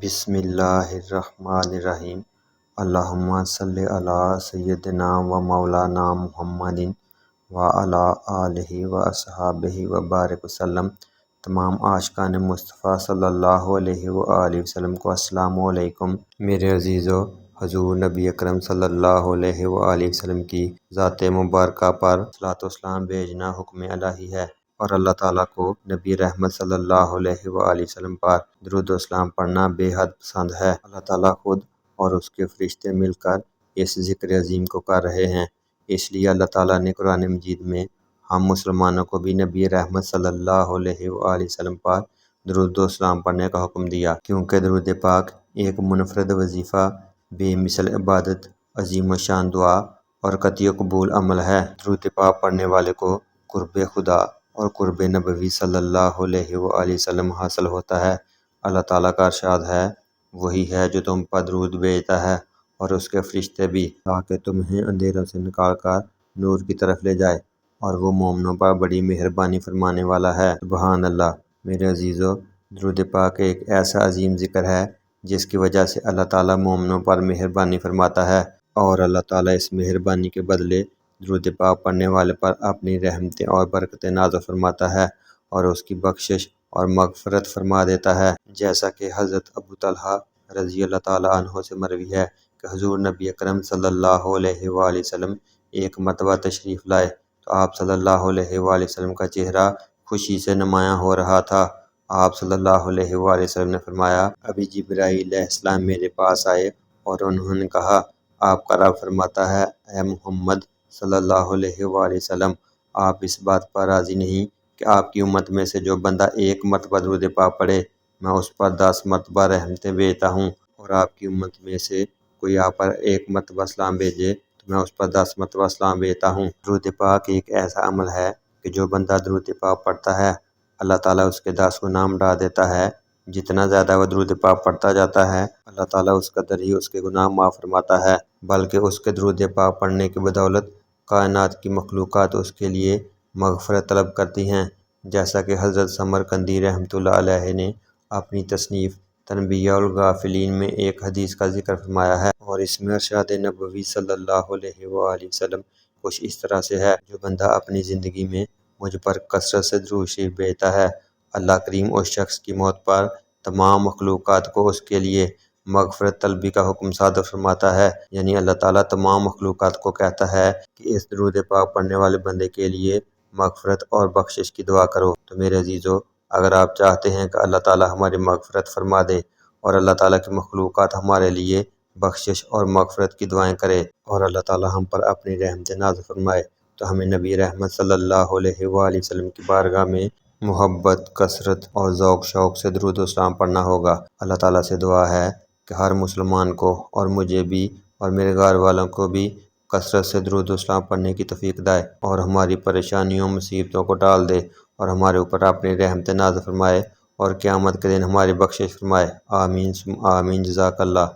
بسم اللہ الرحمن الرحیم۔ اللہم صلی علی سیدنا و مولانا محمد و علی آلہ و اصحابہ و بارک وسلم۔ تمام عاشقان مصطفیٰ صلی اللہ علیہ وآلہ وسلم کو السلام علیکم۔ میرے عزیزو، حضور نبی اکرم صلی اللہ علیہ وآلہ وسلم کی ذات مبارکہ پر صلاۃ و سلام بھیجنا حکم الہی ہے، اور اللہ تعالیٰ کو نبی رحمت صلی اللہ علیہ وآلہ وسلم پر درود و سلام پڑھنا بے حد پسند ہے۔ اللہ تعالیٰ خود اور اس کے فرشتے مل کر اس ذکر عظیم کو کر رہے ہیں۔ اس لیے اللہ تعالیٰ نے قرآن مجید میں ہم مسلمانوں کو بھی نبی رحمت صلی اللہ علیہ وآلہ وسلم پر درود و سلام پڑھنے کا حکم دیا، کیونکہ درود پاک ایک منفرد وظیفہ، بے مثل عبادت، عظیم و شان دعا اور قطعی قبول عمل ہے۔ درود پاک پڑھنے والے کو قرب خدا اور قرب نبوی صلی اللہ علیہ وآلہ وسلم حاصل ہوتا ہے۔ اللہ تعالیٰ کا ارشاد ہے، وہی ہے جو تم پر درود بھیجتا ہے اور اس کے فرشتے بھی، تاکہ تمہیں اندھیروں سے نکال کر نور کی طرف لے جائے، اور وہ مومنوں پر بڑی مہربانی فرمانے والا ہے۔ سبحان اللہ۔ میرے عزیزو، درود پاک ایک ایسا عظیم ذکر ہے جس کی وجہ سے اللہ تعالیٰ مومنوں پر مہربانی فرماتا ہے، اور اللہ تعالیٰ اس مہربانی کے بدلے درود پاک پڑھنے والے پر اپنی رحمتیں اور برکتیں نازل فرماتا ہے اور اس کی بخشش اور مغفرت فرما دیتا ہے۔ جیسا کہ حضرت ابو طلحہ رضی اللہ تعالیٰ عنہ سے مروی ہے کہ حضور نبی اکرم صلی اللہ علیہ وآلہ وسلم ایک مرتبہ تشریف لائے تو آپ صلی اللہ علیہ وآلہ وسلم کا چہرہ خوشی سے نمایاں ہو رہا تھا۔ آپ صلی اللہ علیہ وآلہ وسلم نے فرمایا، ابھی جبرائیل علیہ السلام میرے پاس آئے اور انہوں نے کہا، آپ کا رب فرماتا ہے، اے محمد صلی اللہ علیہ وآلہ وسلم، آپ اس بات پر راضی نہیں کہ آپ کی امت میں سے جو بندہ ایک مرتبہ درود پاک پڑھے، میں اس پر 10 مرتبہ رحمتیں بھیجتا ہوں، اور آپ کی امت میں سے کوئی آپ پر ایک مرتبہ سلام بھیجے تو میں اس پر 10 مرتبہ سلام بھیجتا ہوں۔ درود پاک ایک ایسا عمل ہے کہ جو بندہ درود پاک پڑھتا ہے، اللہ تعالیٰ اس کے 10 گناہ مٹا دیتا ہے۔ جتنا زیادہ وہ درود پاک پڑھتا جاتا ہے، اللہ تعالیٰ اس قدر ہی اس کے گناہ معاف فرماتا ہے، بلکہ اس کے درود پاک پڑھنے کی بدولت کائنات کی مخلوقات اس کے لیے مغفرت طلب کرتی ہیں، جیسا کہ حضرت سمرقندی رحمۃ اللہ علیہ نے اپنی تصنیف تنبیہ الغافلین میں ایک حدیث کا ذکر فرمایا ہے، اور اس میں ارشاد نبوی صلی اللہ علیہ وآلہ وسلم کچھ اس طرح سے ہے، جو بندہ اپنی زندگی میں مجھ پر کثرت سے درود شریف بھیجتا ہے، اللہ کریم اس شخص کی موت پر تمام مخلوقات کو اس کے لیے مغفرت طلبی کا حکم صادر فرماتا ہے۔ یعنی اللہ تعالیٰ تمام مخلوقات کو کہتا ہے کہ اس درود پاک پڑھنے والے بندے کے لیے مغفرت اور بخشش کی دعا کرو۔ تو میرے عزیزو، اگر آپ چاہتے ہیں کہ اللہ تعالیٰ ہماری مغفرت فرما دے اور اللہ تعالیٰ کی مخلوقات ہمارے لیے بخشش اور مغفرت کی دعائیں کرے، اور اللہ تعالیٰ ہم پر اپنی رحمت نازل فرمائے، تو ہمیں نبی رحمت صلی اللہ علیہ وآلہ وسلم کی بارگاہ میں محبت، کثرت اور ذوق شوق سے درود و سلام پڑھنا ہوگا۔ اللہ تعالیٰ سے دعا ہے کہ ہر مسلمان کو اور مجھے بھی اور میرے گھر والوں کو بھی کثرت سے درود و سلام پڑھنے کی توفیق دے، اور ہماری پریشانیوں مصیبتوں کو ٹال دے، اور ہمارے اوپر اپنی رحمت نازل فرمائے، اور قیامت کے دن ہماری بخشش فرمائے۔ آمین ثم آمین۔ جزاک اللہ۔